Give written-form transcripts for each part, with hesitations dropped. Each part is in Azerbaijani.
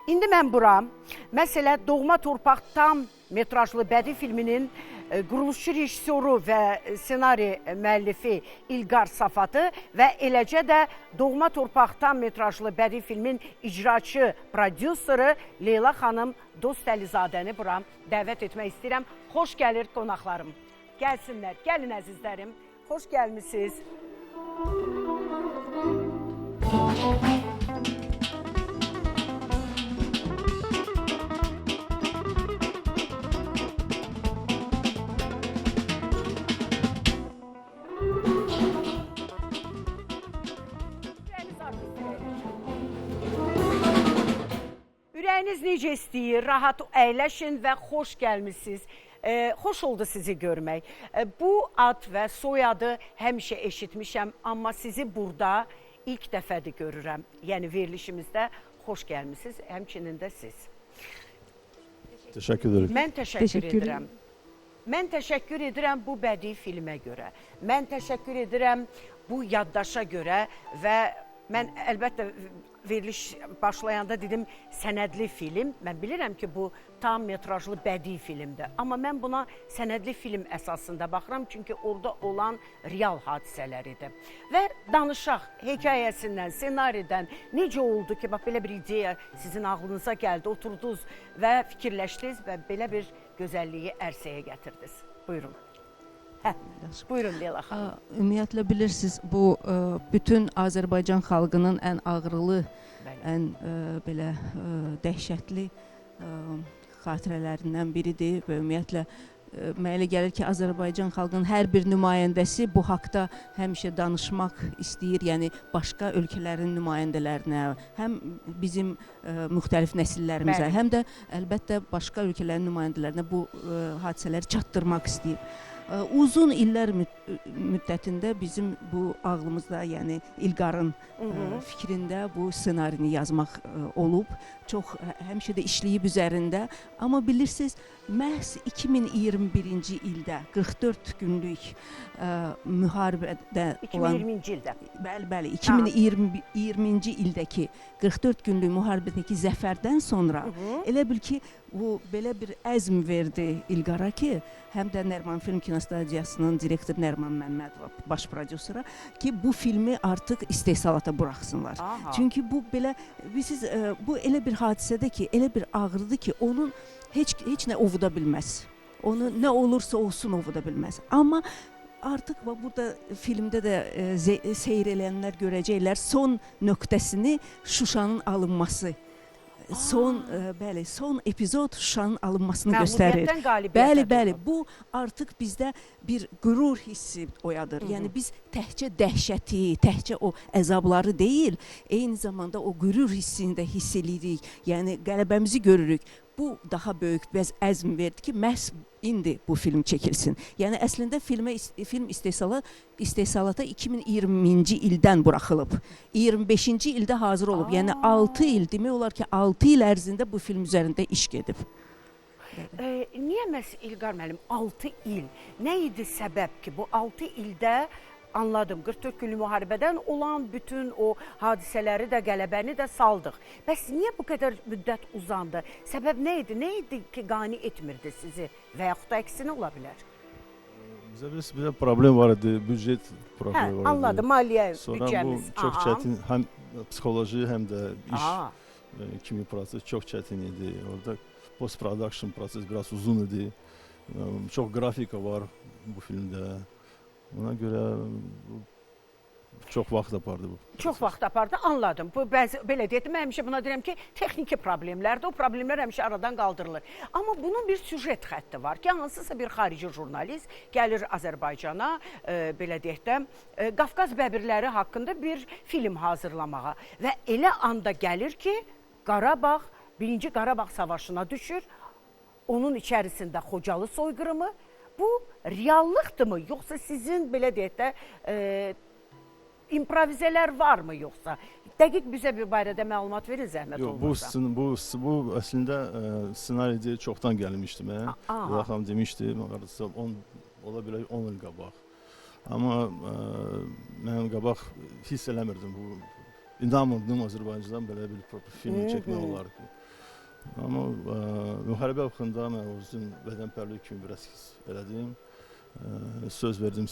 İndi mən bura, məsələ Doğma Torpaq tam metrajlı bədii filminin quruluşçu rejissoru və ssenari müəllifi İlqar Safatı və eləcə də Doğma Torpaq tam metrajlı bədii filmin icraçı prodüseri Leyla xanım Dost Əlizadəni bura dəvət etmək istəyirəm. Xoş gəlir qonaqlarım. Gəlsinlər, gəlin əzizlərim. Xoş gəlmisiniz. Ürəyiniz necə istəyir, rahat əyləşin və xoş gəlmisiniz. Xoş oldu sizi görmək. Bu ad və soyadı həmişə eşitmişəm, amma sizi burada ilk dəfədir görürəm. Yəni verilişimizdə xoş gəlmisiniz, həmçinin də siz. Teşekkür ederim. Mən təşəkkür edirəm. Mən təşəkkür edirəm bu bədii filmə görə. Mən təşəkkür edirəm bu yaddaşa görə və mən əlbəttə veriliş başlayanda dedim sənədli film. Mən bilirəm ki, bu tam metrajlı bədii filmdir. Amma mən buna sənədli film əsasında baxıram, çünki orada olan real hadisələridir. Və danışaq hekayəsindən, ssenaridən necə oldu ki, bax belə bir ideya sizin ağlınıza gəldi, oturdunuz və fikirləşdiniz və belə bir gözəlliyi ərsəyə gətirdiniz. Buyurun. Buyurun Leyla xanım. Ümumiyyətlə bilirsiniz, bu bütün Azərbaycan xalqının ən ağrılı, ən belə dəhşətli xatirələrindən biridir və ümumiyyətlə mənə elə gəlir ki, Azərbaycan xalqının hər bir nümayəndəsi bu haqda həmişə danışmaq istəyir, yəni başqa ölkələrin nümayəndələrinə, həm bizim müxtəlif nəsillərimizə, həm də əlbəttə başqa ölkələrin nümayəndələrinə bu hadisələri çatdırmaq istəyir. Uzun illər müddətində bizim bu ağlımızda, yəni İlqarın fikrində bu ssenarini yazmaq olub. Çox həmişə də işləyib üzərində. Amma bilirsiniz, məhz 2021-ci ildə 44 günlük müharibədə olan... 2020-ci ildə. Bəli, 2020-ci ildəki 44 günlük müharibədəki zəfərdən sonra elə bil ki, bu belə bir əzm verdi İlqara ki, həm də Nərman Film Kinostudiyasının direktor Nərman Məmmədova, baş prodüsera ki, bu filmi artıq istehsalata buraxsınlar. Çünki bu belə, bilirsiniz, bu elə bir hadisədir ki, elə bir ağrıdır ki, onun heç nə ovuda bilməz. Onu nə olursa olsun ovuda bilməz. Amma artıq burada filmdə də seyr eləyənlər görəcəklər son nöqtəsini Şuşanın alınması. Son epizod Şuşanın alınmasını göstərir. Bəli, bu artıq bizdə bir qürur hissi oyadır. Yəni biz təhcə dəhşəti, təhcə o əzabları deyil, eyni zamanda o qürur hissini də hiss edirik. Yəni qələbəmizi görürük. Bu daha böyük bir əzm verdi ki, məhz indi bu film çəkilsin. Yəni əslində film istehsalata 2020-ci ildən buraxılıb. 25-ci ildə hazır olub. Yəni 6 il, demək olar ki, 6 il ərzində bu film üzərində iş gedib. Niyə məhz İlqar müəllim 6 il? Nə idi səbəb ki, bu 6 ildə anladım, 44 günlük müharibədən olan bütün o hadisələri də, qələbəni də saldıq. Bəs niyə bu qədər müddət uzandı? Səbəb nə idi? Nə idi ki, qane etmirdi sizi və yaxud da əksinə ola bilər? Bizə problem var idi, büdcət problemi var idi. Anladım, maliyyə büdcəmiz. Sonra bu çox çətin, həm psixoloji, həm də iş kimi proses çox çətin idi. Orada post-production proses biraz uzun idi. Çox grafika var bu filmdə. Ona görə çox vaxt apardı bu. Çox vaxt apardı, anladım. Bu, belə deyək, mən həmişə buna deyirəm ki, texniki problemlərdir, o problemlər həmişə aradan qaldırılır. Amma bunun bir süjet xətti var ki, hansısa bir xarici jurnalist gəlir Azərbaycana, belə deyək də, Qafqaz bəbirləri haqqında bir film hazırlamağa və elə anda gəlir ki, Qarabağ, 1-ci Qarabağ savaşına düşür, onun içərisində Xocalı soyqırımı. Bu reallıqdırmı, yoxsa sizin belə deyək də improvizələr varmı yoxsa? Dəqiq bizə bir barədə məlumat verin zəhmət olmasa. Bu əslində ssenaridə çoxdan gəlmişdi mənə. Xanım demişdi, ola bilər 10 il qabaq. Amma mən qabaq hiss eləmirdim bu. İnanmırdım Azərbaycandan belə bir film çəkmək olar ki. Amma müharibə vaxtında mən özüm vətənpərvərlik kimi bir eskiz elədim. Söz verdim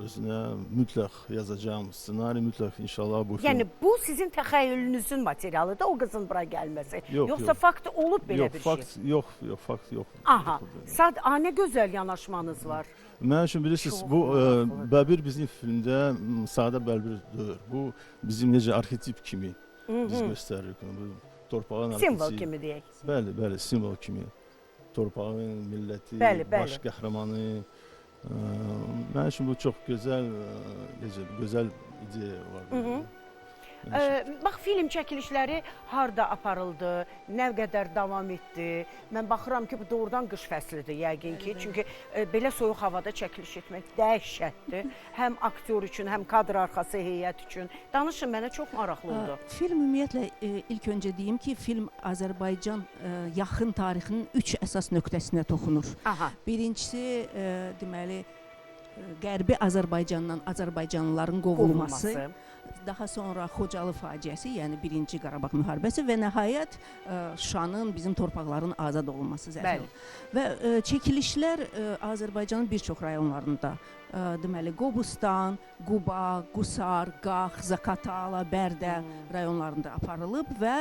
özünə, mütləq yazacağım ssenari, mütləq inşallah bu film. Yəni bu sizin təxəyyülünüzün materialıdır, o qızın bura gəlməsi. Yoxsa yox. fakt olub belə bir şey? Yox, fakt yox. Aha. Nə gözəl yanaşmanız var. Mən üçün bilirsiniz, bu Bəbir bizim filmdə sadə Bəbir deyil. Bu bizim necə arxetip kimi biz göstəririk. Bu torpağın arxetipi. Simvol kimi deyək. Bəli, simvol kimi. Torpağın, milləti, baş qəhrəmanı. Mən üçün bu çox gözəl ideya var. Bax, film çəkilişləri harda aparıldı, nə qədər davam etdi? Mən baxıram ki, bu doğrudan qış fəslidir yəqin ki. Çünki belə soyuq havada çəkiliş etmək dəhşətdir. Həm aktyor üçün, həm kadr arxası heyət üçün. Danışın, mənə çox maraqlı oldu. Film ümumiyyətlə, ilk öncə deyim ki, film Azərbaycan yaxın tarixinin 3 əsas nöqtəsinə toxunur. Birincisi, deməli, Qərbi Azərbaycandan Azərbaycanlıların qovulması. Daha sonra Xocalı faciəsi, yəni 1-ci Qarabağ müharibəsi və nəhayət Şuşanın, bizim torpaqların azad olunması zəruri. Və çəkilişlər Azərbaycanın bir çox rayonlarında, deməli Qobustan, Quba, Qusar, Qax, Zaqatala, Bərdə rayonlarında aparılıb və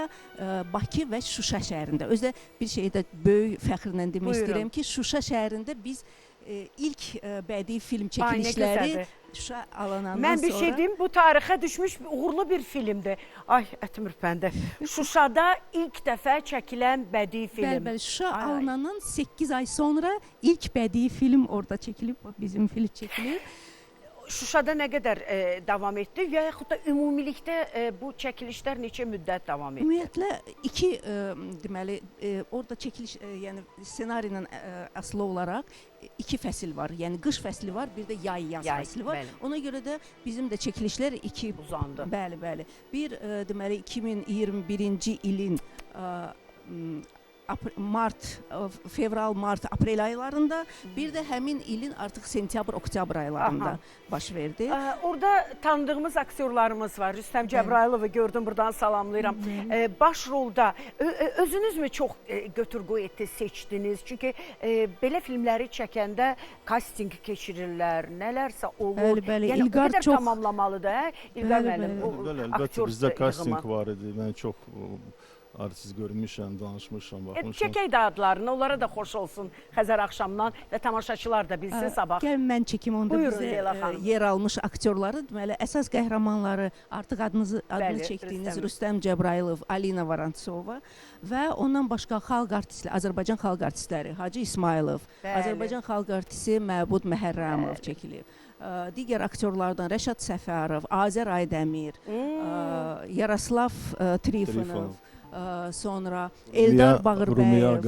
Bakı və Şuşa şəhərində. Özdə bir şey də böyük fəxrlə demək istəyirəm ki, Şuşa şəhərində biz ilk bədii film çəkilişləri Şuşa alınandan sonra... Mən bir şey deyim, bu tarixə düşmüş uğurlu bir filmdir. Ay, ətim ürpəndi. Şuşada ilk dəfə çəkilən bədii film. Bəli, Şuşa alınandan 8 ay sonra ilk bədii film orada çəkilib, bizim film çəkilir. Şuşada nə qədər davam etdi və yaxud da ümumilikdə bu çəkilişlər neçə müddət davam etdi? Ümumiyyətlə, deməli, orada çəkiliş, yəni ssenari ilə asılı olaraq 2 fəsil var. Yəni qış fəsli var, bir də yaz fəsli var. Ona görə də bizim də çəkilişlər 2 uzandı. Bəli. Bir, deməli, 2021-ci ilin fevral, mart, aprel aylarında, bir də həmin ilin artıq sentyabr, oktyabr aylarında baş verdi. Orada tanıdığımız aktyorlarımız var. Rüstəm Cəbrayılovu gördüm, buradan salamlayıram. Baş rolda özünüz mü çox götür-qoy etdiniz, seçdiniz? Çünki belə filmləri çəkəndə kasting keçirirlər, nələrsə olur. Bəli, yəni, İlqar o qədər çox... tamamlamalıdır, İlqar müəllim. Əlbəttə, bizdə kasting var idi. Mən çox artist görmüşəm, danışmışam, baxmışam. Çəkək də adlarını, onlara da xoş olsun Xəzər axşamdan və tamaşaçılar da bilsin sabah. Gəl mən çəkim onda bizə yer almış aktyorları, deməli, əsas qəhrəmanları, artıq adını çəkdiyiniz Rüstəm Cəbrayılov, Alina Varantsova və ondan başqa xalq artistləri, Azərbaycan xalq artistləri, Hacı İsmailov, Azərbaycan xalq artisti Məbud Məhərrəmov çəkilib. Digər aktyorlardan Rəşad Səfərov, Azər Aydəmir, Yaroslav Trifonov, sonra Eldar Bağırbəyev,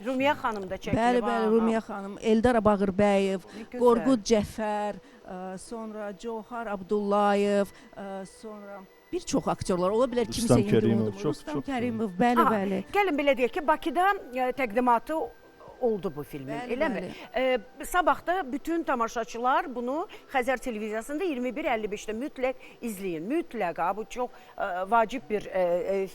Rumiyə xanım da çəkilib. Bəli, Rumiyə xanım, Eldar Bağırbəyev, Qorqud Cəfər, sonra Cövhər Abdullayev, sonra bir çox aktyorlar, ola bilər kimsə indi unutmur. Rüstəm Kərimov, bəli. Gəlin belə deyək ki, Bakıda təqdimatı oldu bu filmin, eləmi? Sabah da bütün tamaşaçılar bunu Xəzər televiziyasında 21:55-də mütləq izləyin. Mütləqa, bu çox vacib bir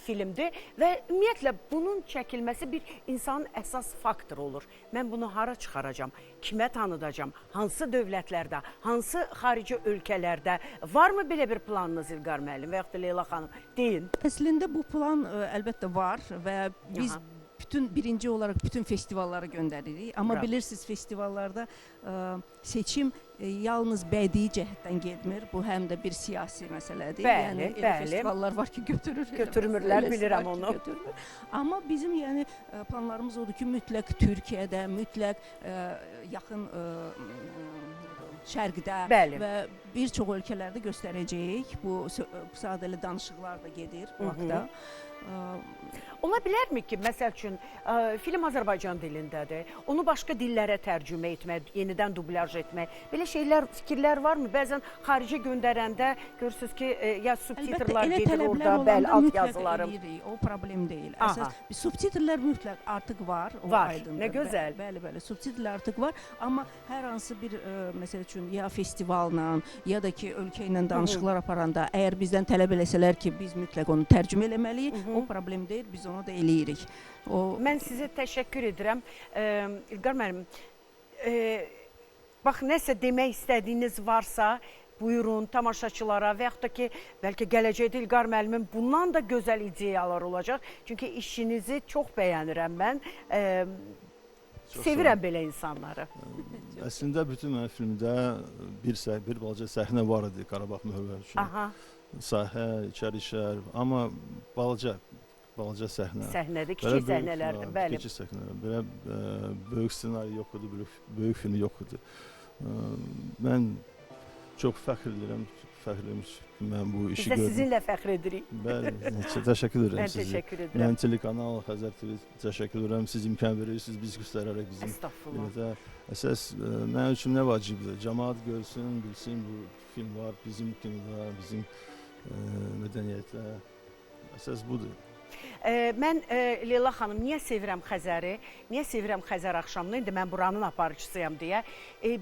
filmdir və ümumiyyətlə bunun çəkilməsi bir insanın əsas faktor olur. Mən bunu hara çıxaracam, kimə tanıdacam, hansı dövlətlərdə, hansı xarici ölkələrdə, varmı belə bir planınız İlqar müəllim və yaxud da Leyla xanım? Deyin. Əslində bu plan əlbəttə var və biz birinci olaraq bütün festivallara göndəririk. Amma bilirsiniz, festivallarda seçim yalnız bədii cəhətdən getmir. Bu həm də bir siyasi məsələdir. Yəni elə festivallar var ki, götürmürlər, bilirəm onu. Amma bizim planlarımız odur ki, mütləq Türkiyədə, mütləq yaxın Şərqdə və bir çox ölkələrdə göstərəcəyik. Bu sadəli danışıqlar da gedir o vaxtda. Ola bilərmi ki, məsəl üçün, film Azərbaycan dilindədir, onu başqa dillərə tərcümə etmək, yenidən dublyaj etmək, belə şeylər, fikirlər varmı? Bəzən xaricə göndərəndə görürsünüz ki, ya subtitrlar gedir orada, bəli, alt yazılarım. O problem deyil. Əsas, subtitrlər mütləq artıq var. Var, nə gözəl. Bəli, subtitrlər artıq var, amma hər hansı bir, məsəl üçün, ya festivalla, ya da ki, ölkə ilə danışıqlar aparanda, əgər bizdən tələb eləsələr ki, biz mütləq onu tərcümə eləməliyik, O problem deyil, biz onu da eləyirik. Mən sizə təşəkkür edirəm. İlqar müəllim, bax, nəsə demək istədiyiniz varsa, buyurun tamaşaçılara və yaxud da ki, bəlkə gələcəkdə İlqar müəllimin bundan da gözəl ideyalar olacaq. Çünki işinizi çox bəyənirəm mən. Sevirəm belə insanları. Əslində bütün mənim filmdə bir balaca səhnə var idi Qarabağ müharibəsi üçün. Aha. Sahə, içər, amma balaca səhnə. Səhnədir, kiçik səhnələrdir, bəli. Kiçik səhnələr. Belə böyük ssenari yox idi, böyük film yox idi. Mən çox fəxr edirəm ki, mən bu işi gördüm. Biz də sizinlə fəxr edirik. Bəli, təşəkkür edirəm Mən sizə. təşəkkür edirəm. Mən telekanal, Xəzər TV təşəkkür edirəm. Siz imkan verirsiniz, biz göstərərək bizim. Estağfurullah. Əsas mənim üçün nə vacibdir? Cəmaət görsün, bilsin bu film var, bizim kinoda, bizim mədəniyyətdə. Əsas budur. Mən Leyla xanım, niyə sevirəm Xəzəri? Niyə sevirəm Xəzər axşamını? İndi mən buranın aparıcısıyam deyə.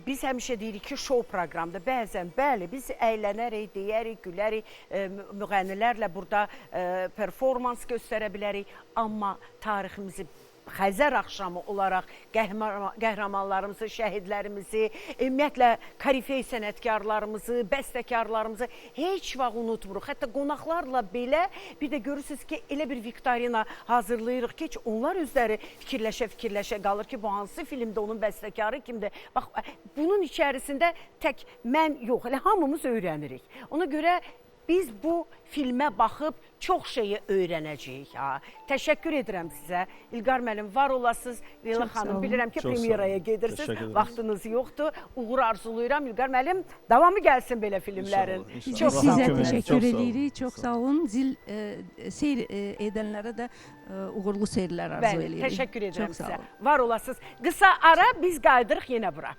Biz həmişə deyirik ki, şou proqramda bəzən, bəli, biz əylənərik, deyərik, gülərik, müğənnilərlə burada performans göstərə bilərik. Amma tariximizi Xəzər axşamı olaraq qəhrəmanlarımızı, şəhidlərimizi, ümumiyyətlə korifey sənətkarlarımızı, bəstəkarlarımızı heç vaxt unutmuruq. Hətta qonaqlarla belə bir də görürsünüz ki, elə bir viktorina hazırlayırıq ki, onlar özləri fikirləşə qalır ki, bu hansı filmdə onun bəstəkarı kimdir? Bax, bunun içərisində tək mən yox, elə hamımız öyrənirik. Ona görə biz bu filmə baxıb çox şeyi öyrənəcəyik. Təşəkkür edirəm sizə. İlqar müəllim, var olasınız. Leyla xanım, bilirəm ki, premyeraya gedirsiniz. Vaxtınız yoxdur. Uğur arzuluyuram. İlqar müəllim, davamı gəlsin belə filmlərin. Çox sizə təşəkkür edirik. Çox sağ olun. Seyr edənlərə də uğurlu seyrlər arzu edirik. Bəli, təşəkkür edirəm sizə. Var olasınız. Qısa ara, biz qayıdırıq yenə bura.